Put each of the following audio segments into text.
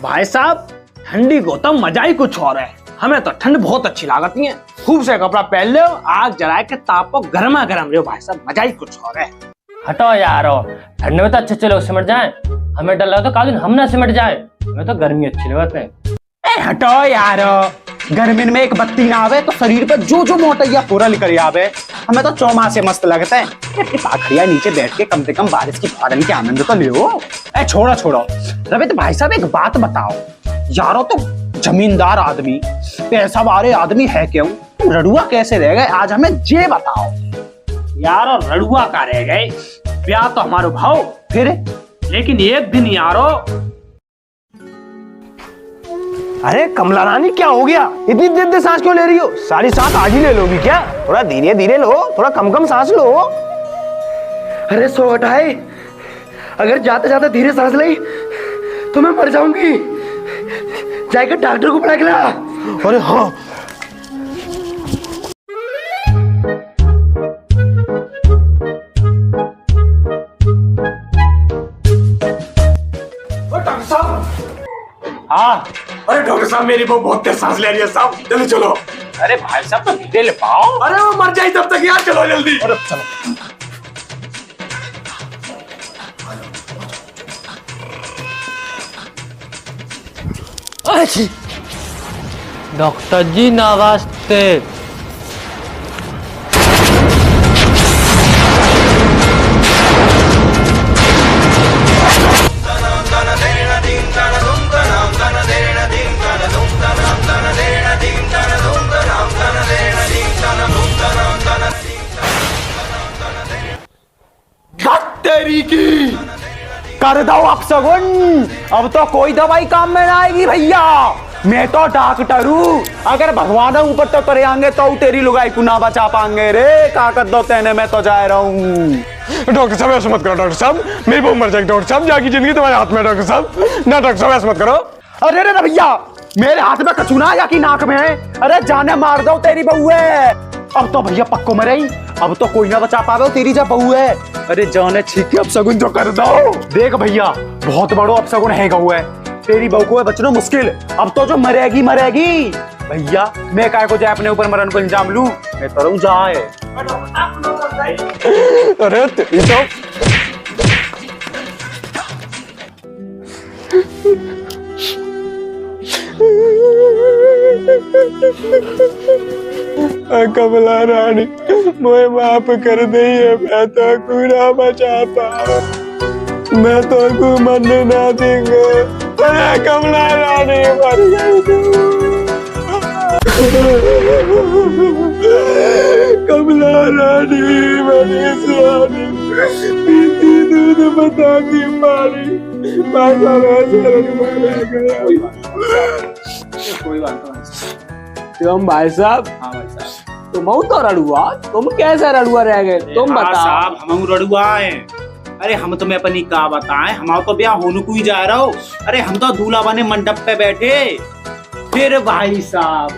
भाई साहब ठंडी को तो मजा ही कुछ और है। हमें तो ठंड बहुत अच्छी लागती है। खूब से कपड़ा पहन लो, आग जला के तापो, गर्मा गर्म रहो भाई साहब, मजा ही कुछ और है। हटो यारो, ठंड में तो अच्छे लोग सिमट जाएं। हमें डर लगा तो काल दिन हम ना सिमट जाए। हमें तो गर्मी अच्छी लगती है। हटो यारो, गर्मी में एक बत्ती ना आवे तो शरीर पे जो जो मोटैया पूरा निकल आवे। हमें तो चौमासे मस्त लगता है। पाखड़िया नीचे बैठ के कम से कम बारिश की फौरन के आनंद तो लो। छोड़ो रवित भाई साहब, एक बात बताओ यारो, तो जमींदार आदमी, पैसा वाले आदमी है क्यों, तुम रड़ुआ कैसे रह गए आज हमें ये बताओ। यारो रड़ुआ का रह गए, ब्याह तो हमारो भाव फिर लेकिन एक दिन यारो। अरे कमला रानी क्या हो गया, इतनी देर से सांस क्यों ले रही हो? सारी सांस आज ही ले लोगी क्या? थोड़ा धीरे धीरे लो, थोड़ा कम कम सांस लो। अरे सो हटाए, अगर जाते जाते धीरे सांस ली तो मैं मर जाऊंगी। जाकर डॉक्टर को बुला के ला। अरे हाँ। डॉक्टर साहब। हाँ अरे डॉक्टर साहब, मेरी बहू बहुत तेज सांस ले रही है साहब, जल्दी चलो। अरे भाई साहब तो धीरे ले पाओ। अरे वो मर जाए तब तक यार, चलो जल्दी। अरे चलो। डॉक्टर जी नमस्ते। तेरी की कर दो अपशगुन, अब तो कोई दवाई काम में ना आएगी भैया। मैं तो डॉक्टर हूँ, अगर भगवान ऊपर तो करे आएंगे तो तेरी लुगाई को ना बचा पाएंगे रे। का कर दो तेने, मैं तो जा रहा हूँ। डॉक्टर साहब ऐसा मत करो डॉक्टर साहब, मेरी बहू मर जाएगी डॉक्टर साहब, जाकी जिंदगी तुम्हारे हाथ में डॉक्टर साहब। ना डॉक्टर साहब ऐसा मत करो। अरे रे भैया, मेरे हाथ में कचूना या की नाक में है? अरे जाने मार दो, तेरी बहू है। अब तो भैया पक्को मरे, अब तो कोई ना बचा पावे, तेरी जब बहू है। अरे जाने ठीक है, अपशगुन जो कर दो। देख भैया, बहुत बड़ो अपशगुन है गऊ है, तेरी बहू को है बचना मुश्किल। अब तो जो मरेगी मरेगी भैया। मैं काय को जाए अपने ऊपर मरण को इल्जाम लूं? मैं तो रहूं जाए। अरे तेरी तो कमला रानी, मुझे माफ कर दी है, मैं तो कूड़ा बचा पाऊं, मैं तो को मरने ना देंगे। अरे कमला रानी मर गई। कमला रानी मेरी रानी, पीती दूध बताती पानी, पागल ऐसे मर गया। कोई बात नहीं। तुम भाई साहब, हाँ भाई साहब, तुम तो रड़ुआ, तुम कैसे रड़ुआ रह गए? तुम हाँ बताओ। साहब, हम रड़ुआ हैं। अरे हम तुम्हें अपनी का बताएं, हमारा तो ब्याह होने को ही जा रहा हो। अरे हम तो दूल्हा बने मंडप पे बैठे। फिर भाई साहब,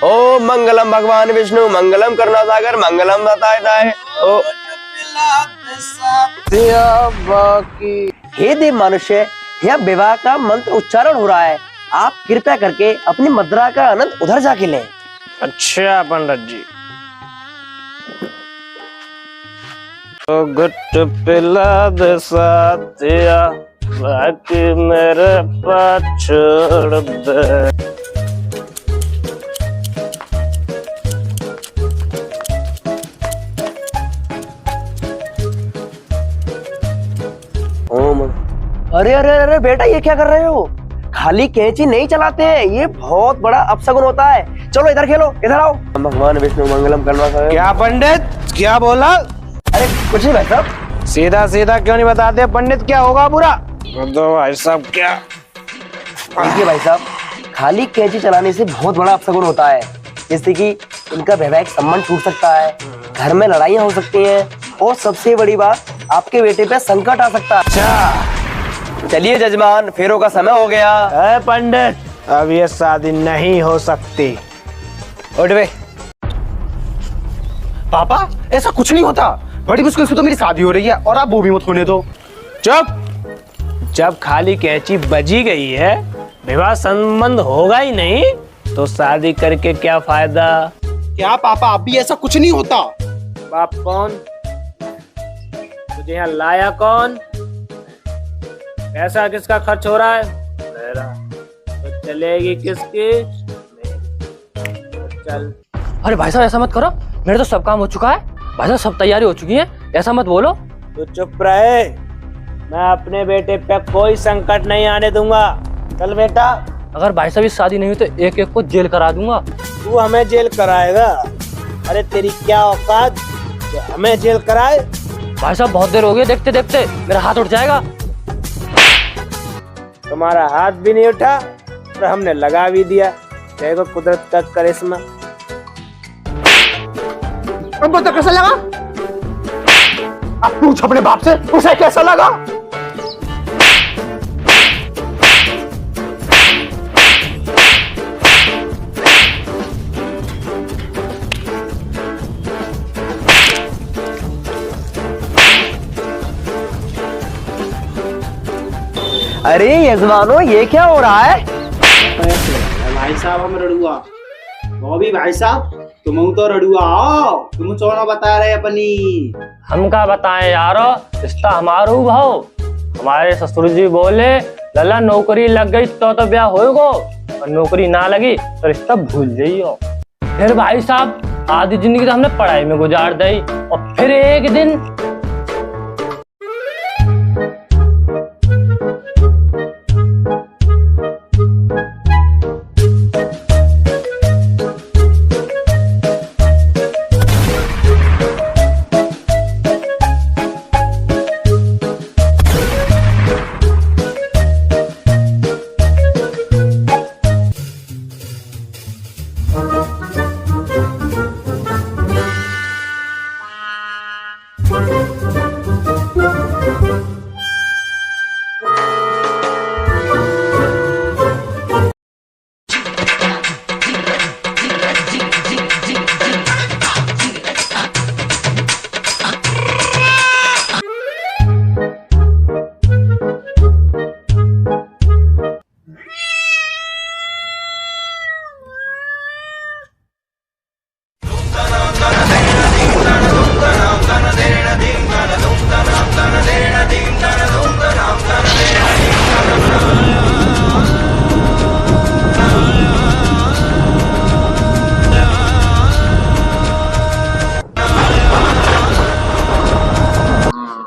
ओ मंगलम भगवान विष्णु, मंगलम करुणासागर, मंगलम बताए। ओ हे देव मनुष्य, यह विवाह का मंत्र उच्चारण हो रहा है, आप कृपया करके अपनी मद्रा का आनंद उधर जाके लें। अच्छा पंडित जी। तो गुट पिला दे साथिया, बाकी मेरे पास छोड़ दे। अरे अरे अरे बेटा, ये क्या कर रहे हो? खाली कैंची नहीं चलाते हैं, ये बहुत बड़ा अपशगुन होता है। चलो इधर खेलो, इधर आओ। भगवान विष्णु मंगलम करना। क्या पंडित, क्या बोला? अरे कुछ नहीं भाई साहब। सीधा सीधा क्यों नहीं बताते पंडित, क्या होगा बुरा? तो भाई साहब क्या? देखिए भाई साहब, खाली कैंची चलाने से बहुत बड़ा अपशगुन होता है, जैसे कि इनका वैवाहिक संबंध टूट सकता है, घर में लड़ाइयाँ हो सकती हैं, और सबसे बड़ी बात, आपके बेटे पे संकट आ सकता है। अच्छा चलिए जजमान, फेरों का समय हो गया। है पंडित, अब ये शादी नहीं हो सकती। उठ बे। पापा ऐसा कुछ नहीं होता, बड़ी मुश्किल से तो मेरी शादी हो रही है और आप वो भी मत होने दो। चुप, जब खाली कैंची बजी गई है, विवाह संबंध होगा ही नहीं, तो शादी करके क्या फायदा? क्या पापा, अभी ऐसा कुछ नहीं होता। बाप कौन? तुझे यहाँ लाया कौन? पैसा किसका खर्च हो रहा है? मेरा। तो चलेगी किसकी? तो चल। अरे भाई साहब ऐसा मत करो, मेरे तो सब काम हो चुका है भाई साहब, सब तैयारी हो चुकी है, ऐसा मत बोलो। तो चुप रहे, मैं अपने बेटे पे कोई संकट नहीं आने दूंगा। चल बेटा। अगर भाई साहब इस शादी नहीं हुई तो एक एक को जेल करा दूंगा। तू हमें जेल कराएगा? अरे तेरी क्या औकात जो हमें जेल कराए? भाई साहब बहुत देर हो गई, देखते देखते मेरा हाथ उठ जाएगा। तुम्हारा हाथ भी नहीं उठा और हमने लगा भी दिया। देखो कुदरत का करिश्मा। अब बता कैसा लगा? अब पूछ अपने बाप से, उसे कैसा लगा? अरे यजमानो, ये क्या हो रहा है? भाई साहब हम रड़ुआ, वो भी भाई साहब तुम तो रड़ुआ हो, तुम चौनो बता रहे अपनी। हम क्या बताएं यारो, रिश्ता हमारू भाव। हमारे ससुर जी बोले लला नौकरी लग गई तो ब्याह होएगो, और नौकरी ना लगी तो रिश्ता भूल जाइयो। फिर भाई साहब आधी जिंदगी तो हमने पढ़ाई में गुजार दी, और फिर एक दिन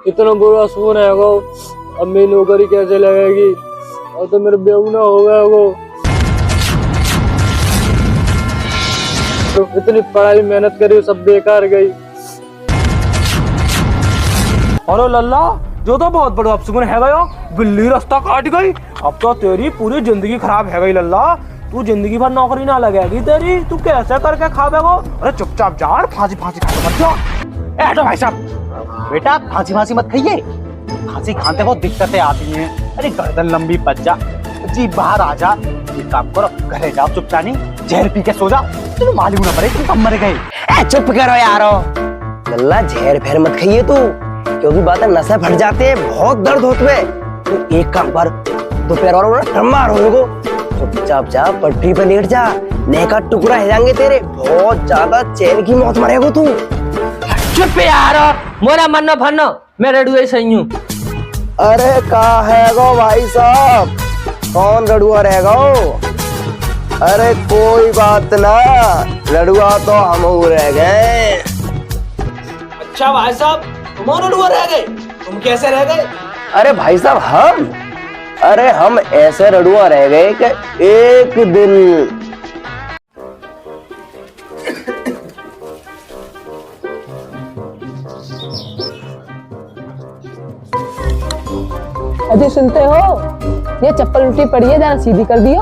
इतना बुरा सुन है वो, अब मेरी नौकरी कैसे लगेगी, और तो मेरे बेऊ ना हो गया वो। तो इतनी पढ़ाई मेहनत करी सब बेकार गई। अरे लल्ला, जो तो बहुत बड़ा अपशगुन है गया, बिल्ली रास्ता काट गई। अब तो तेरी पूरी जिंदगी खराब है गई लल्ला। तू जिंदगी भर नौकरी ना लगेगी तेरी, तू कैसे करके खावेगो? अरे चुपचाप जा, फांसी फांसी खा मत जा। हटो भाई साहब, बेटा फांसी फांसी मत खाइए, फांसी खाते बहुत दिक्कतें आती हैं। अरे गर्दन लंबी बच जा, जी बाहर आ जा। एक काम करो, घरे जाओ चुपचाप, नहीं जहर पी के सो जाओ, तुम्हें मालूम ना पड़े तुम कब मर गए। चुप करो यारो, लल्ला जहर फेर मत खाइए तू, क्योंकि बातें नसें फट जाते हैं, बहुत दर्द होते हैं। तू एक काम कर, दोपहर और मार होगो, चुपचाप जा पटरी पे लेट जा, नेह का टुकड़ा है जाएंगे तेरे, बहुत ज्यादा चैन की मौत मरेगो तू। चुप यारो, मोरा मन्नो फन्नो, मैं रड़ुआ सही हूँ। अरे कहा है गो भाई साहब, कौन रड़ुआ रहेगा? अरे कोई बात ना, रड़ुआ तो हम रह गए। अच्छा भाई साहब, तुम रड़ुआ रह गए? तुम कैसे रह गए? अरे भाई साहब हम ऐसे रड़ुआ रह गए कि एक दिन अजय सुनते हो, ये चप्पल उल्टी पड़ी है, जरा सीधी कर दियो।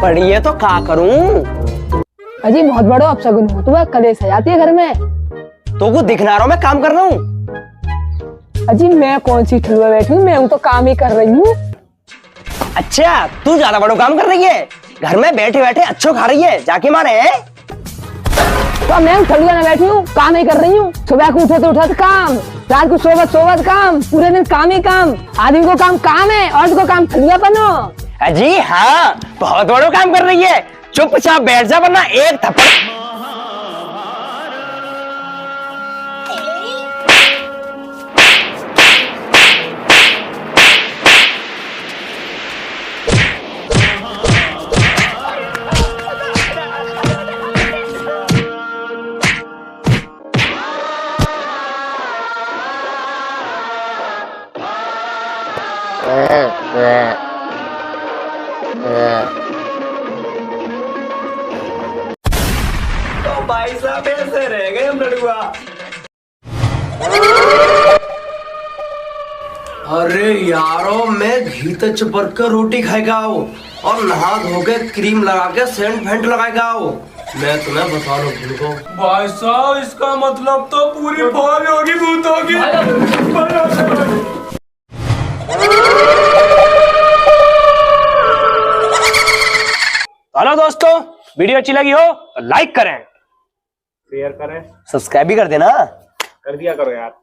पड़ी है तो क्या करूं? अजी बहुत बड़ा अपशगुन हो, तुम्हें कलेश आ जाती है घर में। तो को दिखना रहा मैं काम कर रहा हूँ। अजी मैं कौन सी ठुलवा बैठी हूँ, मैं तो काम ही कर रही हूँ। अच्छा तू ज्यादा बड़ा काम कर रही है, घर में बैठे बैठे अच्छो खा रही है, जाके मारे। तो मैं ठुलवा ना बैठी हूँ, काम ही कर रही हूँ। सुबह को उठे तो उठा काम, रात को सोबत सोबत काम, पूरे दिन काम ही काम। आदमी को काम है, औरत को काम ठलुआ बनो। अजी हाँ, बहुत बड़ा काम कर रही है। चुपचाप बैठ जा वरना एक थप्पड़। तो भाई साहब ऐसे रह गए हम लड़ुआ। अरे यारो, मैं घी तो चिपक कर रोटी खाएगा आओ और नहा धो के क्रीम लगा के सेंट फेंट लगाएगा आओ। मैं तुम्हें बता रहा हूँ को भाई साहब इसका मतलब तो पूरी फौज होगी भूतों की। हेलो दोस्तों, वीडियो अच्छी लगी हो तो लाइक करें, शेयर करें, सब्सक्राइब भी कर देना। कर दिया करो यार।